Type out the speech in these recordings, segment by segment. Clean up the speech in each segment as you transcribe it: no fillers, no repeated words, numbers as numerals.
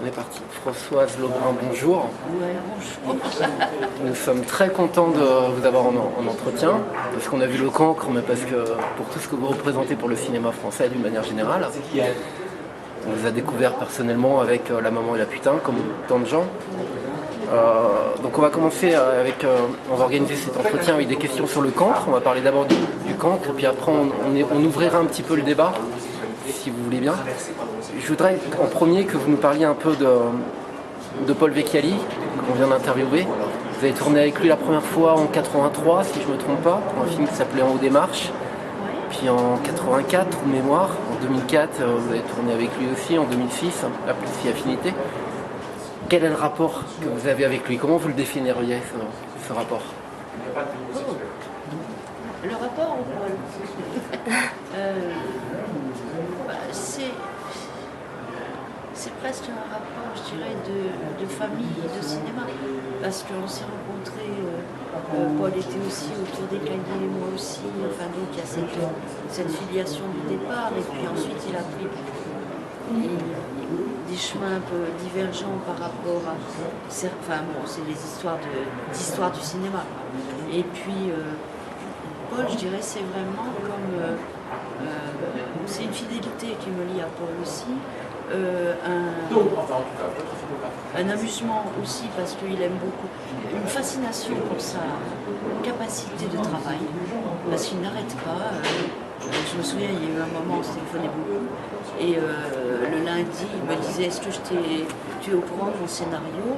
On est parti. Françoise Lebrun, bonjour. Ouais, bonjour. Nous sommes très contents de vous avoir en entretien, parce qu'on a vu le cancre, mais parce que pour tout ce que vous représentez pour le cinéma français d'une manière générale. On vous a découvert personnellement avec La Maman et la Putain, comme tant de gens. Donc on va commencer avec, on va organiser cet entretien avec des questions sur le cancre. On va parler d'abord du cancre, puis après on ouvrira un petit peu le débat, si vous voulez bien. Je voudrais en premier que vous nous parliez un peu de Paul Vecchiali, qu'on vient d'interviewer. Vous avez tourné avec lui la première fois en 83, si je ne me trompe pas, pour un film qui s'appelait En haut des marches. Puis en 84, de mémoire, en 2004, vous avez tourné avec lui aussi, en 2006, à Plus si Affinité. Quel est le rapport que vous avez avec lui? Comment vous le définiriez, ce rapport? Le rapport au Paul, c'est presque un rapport, je dirais, de famille, de cinéma, parce qu'on s'est rencontrés, Paul était aussi autour des cahiers, moi aussi, enfin donc il y a cette filiation du départ, et puis ensuite il a pris des chemins un peu divergents par rapport à, enfin bon, c'est les d'histoire du cinéma. Et puis Paul, je dirais, c'est vraiment comme, c'est une fidélité qui me lie à Paul aussi. Un amusement aussi parce qu'il aime beaucoup, une fascination pour sa capacité de travail, parce qu'il n'arrête pas. Je me souviens, il y a eu un moment où on se téléphonait beaucoup, et le lundi, il me disait: est-ce que tu es au courant de mon scénario?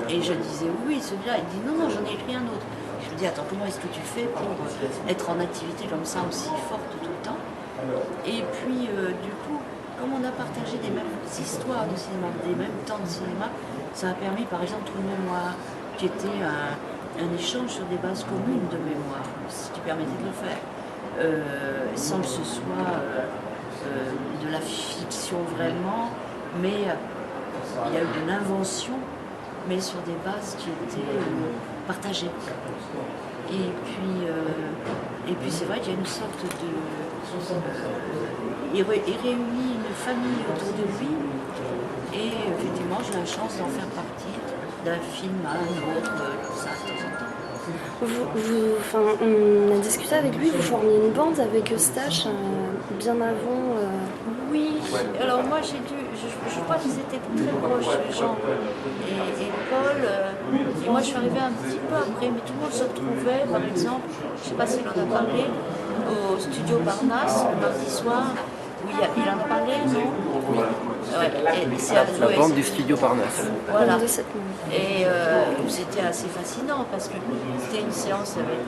Et je disais oui, celui-là. Il dit non, j'en ai rien d'autre. Je lui dis: attends, comment est-ce que tu fais pour être en activité comme ça aussi forte tout le temps? Et puis du coup, comme on a partagé des mêmes histoires de cinéma, des mêmes temps de cinéma, ça a permis par exemple Trou de mémoire, qui était un échange sur des bases communes de mémoire, ce qui permettait de le faire, sans que ce soit de la fiction vraiment, mais il y a eu de l'invention, mais sur des bases qui étaient partagées. Et puis c'est vrai qu'il y a une sorte de... il réunit une famille autour de lui, et effectivement j'ai la chance d'en faire partie, d'un film à un autre, comme ça, de temps en temps. On a discuté avec lui, vous formiez une bande avec Eustache bien avant. Oui, alors moi je crois qu'ils étaient très proches, Jean et Paul, et moi je suis arrivée un petit peu après, mais tout le monde se retrouvait, par exemple, je ne sais pas s'il en a parlé, au studio Parnasse, le mardi soir, où il en a parlé, non? Oui. Ouais, la bande du studio Parnasse. Voilà. Et c'était assez fascinant, parce que c'était une séance avec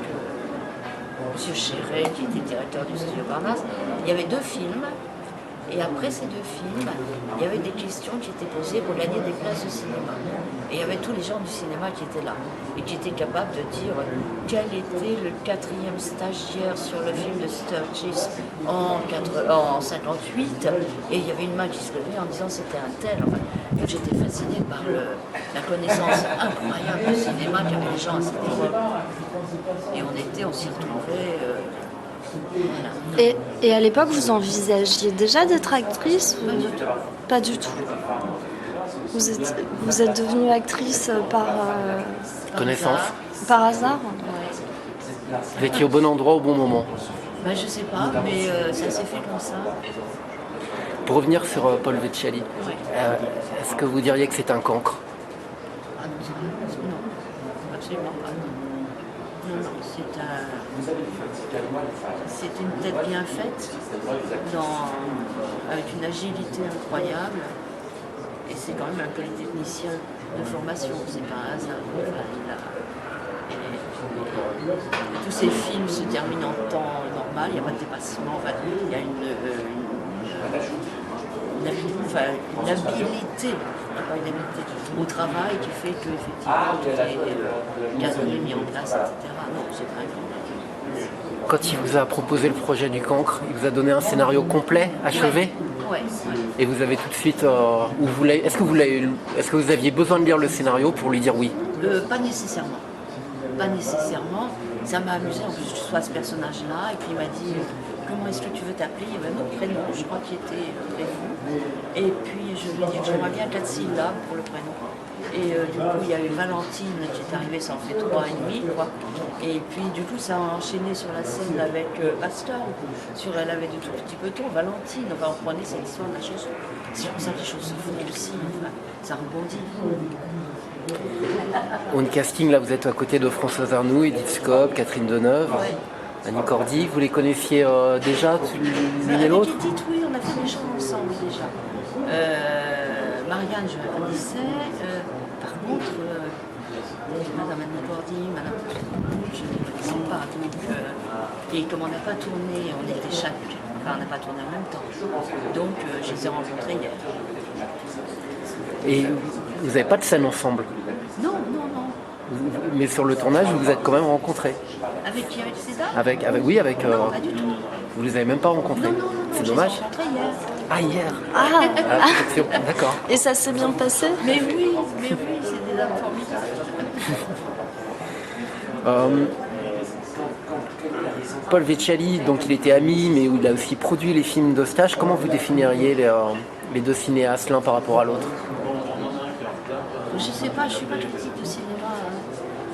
M. Chéret, qui était directeur du studio Parnasse. Il y avait 2 films. Et après ces 2 films, il y avait des questions qui étaient posées pour gagner des places de cinéma. Et il y avait tous les gens du cinéma qui étaient là et qui étaient capables de dire quel était le 4e stagiaire sur le film de Sturgis en 58. Et il y avait une main qui se levait en disant c'était un tel. Enfin, donc j'étais fascinée par la connaissance incroyable du cinéma qu'avaient les gens à cette époque. Et on s'y retrouvait. Voilà. Et à l'époque, vous envisagiez déjà d'être actrice? Pas du tout. Pas du tout. Vous êtes devenue actrice par connaissance. Par hasard? Ouais. Vous étiez au bon endroit au bon moment. Ben, je sais pas, mais ça s'est fait comme ça. Pour revenir sur Paul Vecchiali, est-ce que vous diriez que c'est un cancre? Non, absolument pas. Non, c'est une tête bien faite, avec une agilité incroyable, et c'est quand même un polytechnicien de formation, c'est pas un hasard. Tous ces films se terminent en temps normal, il n'y a pas de dépassement, enfin, il y a une habilité, pas une habilité au travail qui fait qu'effectivement tout est cadré, mis en place, etc. Non, c'est pas un cancre. Quand il vous a proposé le projet du cancre, il vous a donné un scénario complet, achevé? Ouais. Et vous avez tout de suite... est-ce que vous aviez besoin de lire le scénario pour lui dire oui? Pas nécessairement. Pas nécessairement. Ça m'a amusé en plus que je sois ce personnage-là. Et puis il m'a dit comment est-ce que tu veux t'appeler? Il y avait un autre prénom, je crois, qui était prévu. Et puis je lui ai dit que j'aimerais bien 4 syllabes pour le prénom. Et du coup, il y a eu Valentine qui est arrivée, ça en fait 3 et demi, quoi. Et puis du coup, ça a enchaîné sur la scène avec Pasteur, sur Elle avait de tout petits petons, Valentine. Enfin, on prenait cette histoire de la chanson. C'est comme ça que les choses se font aussi, enfin, ça rebondit. On casting, là, vous êtes à côté de Françoise Arnoux, Edith Scope, Catherine Deneuve, Ouais. Annie Cordy. Vous les connaissiez déjà, l'une et Avec l'autre? Edith, oui, on a fait des choses ensemble déjà. Marianne, je la connaissais. Par contre, Madame Annie Cordy, Madame je ne les connaissais pas. Donc, et comme on n'a pas tourné, on était enfin, on n'a pas tourné en même temps. Donc, je les ai rencontrés hier. Et vous n'avez pas de scène ensemble? Non, non, non. Mais sur le tournage, vous vous êtes quand même rencontrés? Avec qui? Avec César? Oui, avec... Non, pas du tout. Vous les avez même pas rencontrés? Non, C'est je dommage. les ai rencontrés hier. Ah, hier. Ah, Protection. D'accord. et ça s'est bien passé? Mais oui, c'est des âmes formidables. Paul Veccali, donc il était ami, mais il a aussi produit les films d'Eustache. Comment vous définiriez les deux cinéastes l'un par rapport à l'autre? Je sais pas, je suis pas critique de cinéma.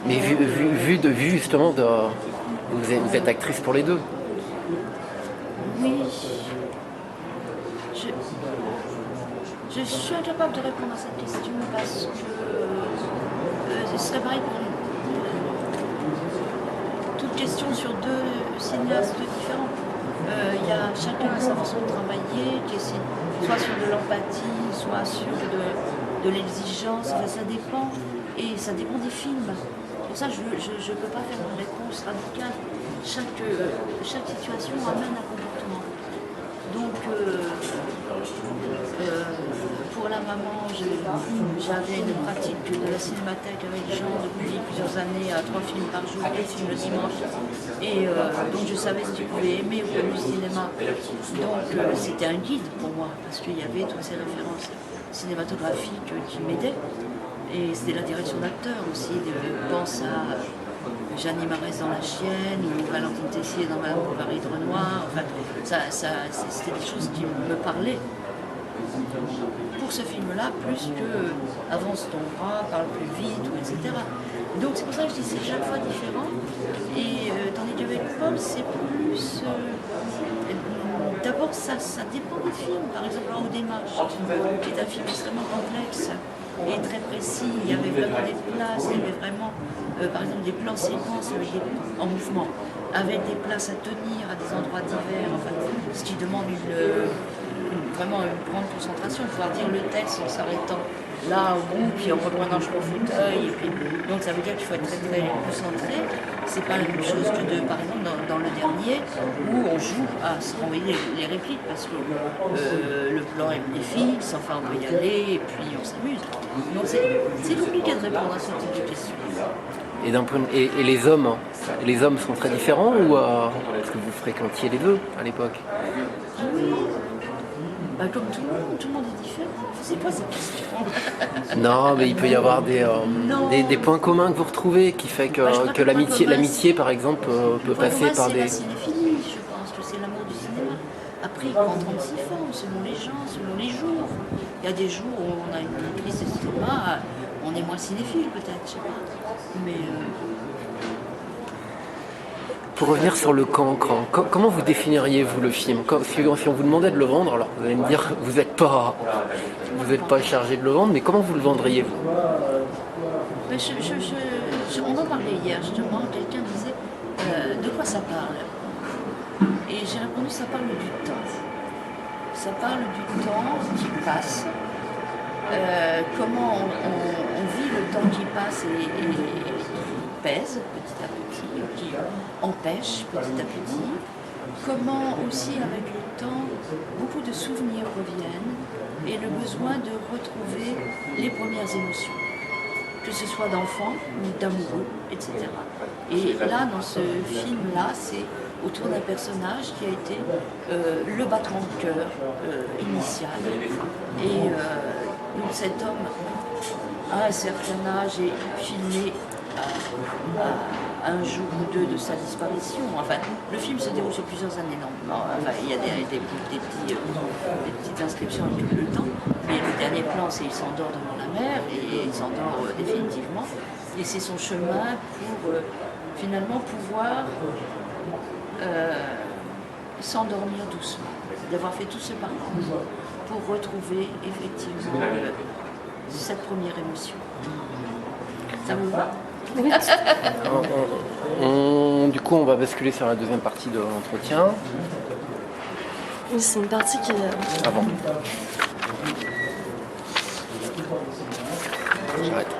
Mais vu justement vous êtes actrice pour les deux. Oui. Je suis incapable de répondre à cette question parce que ce serait pareil pour toute question sur deux cinéastes différents. Il y a chacun sa façon de travailler, qui est soit sur de l'empathie, soit sur de l'exigence. Enfin, ça dépend. Et ça dépend des films. Pour ça, je ne peux pas faire une réponse radicale. Chaque situation amène un comportement. Donc, pour la maman, j'avais une pratique de la cinémathèque avec Jean depuis plusieurs années, à 3 films par jour, 2 films le dimanche. Et donc je savais ce qu'il pouvait aimer au point de vue cinéma. Donc c'était un guide pour moi, parce qu'il y avait toutes ces références cinématographiques qui m'aidaient. Et c'était la direction d'acteur aussi, pense à Jeanne Marès dans La Chienne, ou Valentine Tessier dans Madame Bovary de Renoir. Enfin, c'était des choses qui me parlaient. Pour ce film-là, plus que Avance ton bras, parle plus vite, ou etc. Donc c'est pour ça que je dis c'est chaque fois différent. Et tandis qu'avec Paul, c'est plus... D'abord, ça dépend des films. Par exemple, En haut des marches, qui est un film extrêmement complexe et très précis. Il y avait vraiment des places, il y avait vraiment, par exemple, des plans séquences en mouvement, avec des places à tenir à des endroits divers, enfin, ce qui demande vraiment une grande concentration, pouvoir dire le texte en s'arrêtant là au bout, puis en reprenant mon fauteuil. Et puis, donc ça veut dire qu'il faut être très très concentré. C'est pas la même chose que par exemple dans le dernier, où on joue à se renvoyer les répliques, parce que le plan est fixe, enfin on peut y aller, et puis on s'amuse. Donc c'est compliqué de répondre à ce type de questions. Et les hommes sont très différents, ou parce que vous fréquentiez les deux à l'époque? Oui. Bah, comme tout le monde est différent. C'est quoi cette question? Non, mais il peut y avoir des points communs que vous retrouvez qui fait que l'amitié, par exemple, peut passer par des... C'est la cinéphilie, je pense que c'est l'amour du cinéma. Après, il prend 36 formes, selon les gens, selon les jours. Il y a des jours où on a une prise de cinéma, on est moins cinéphile peut-être, je sais pas. Mais... Pour revenir sur Le Cancre, comment vous définiriez-vous le film? Si on vous demandait de le vendre, alors vous allez me dire vous n'êtes pas chargé de le vendre, mais comment vous le vendriez-vous? On en parlait hier justement, quelqu'un disait de quoi ça parle? Et j'ai répondu, ça parle du temps. Ça parle du temps qui passe, comment on vit le temps qui passe et pèse petit à petit, qui empêche petit à petit, comment aussi avec le temps beaucoup de souvenirs reviennent et le besoin de retrouver les premières émotions, que ce soit d'enfants ou d'amoureux, etc. Et là, dans ce film-là, c'est autour d'un personnage qui a été le battement de cœur initial. Et donc cet homme, à un certain âge, est filmé un jour ou deux de sa disparition. Enfin, le film se déroule sur plusieurs années, non. Enfin, il y a des petites inscriptions avec le temps, mais le dernier plan, c'est il s'endort devant la mer, et il s'endort définitivement. Et c'est son chemin pour finalement pouvoir s'endormir doucement, d'avoir fait tout ce parcours pour retrouver effectivement cette première émotion. Ça vous va? Du coup, on va basculer sur la deuxième partie de l'entretien. Oui, c'est une partie qui est... Ah bon. J'arrête.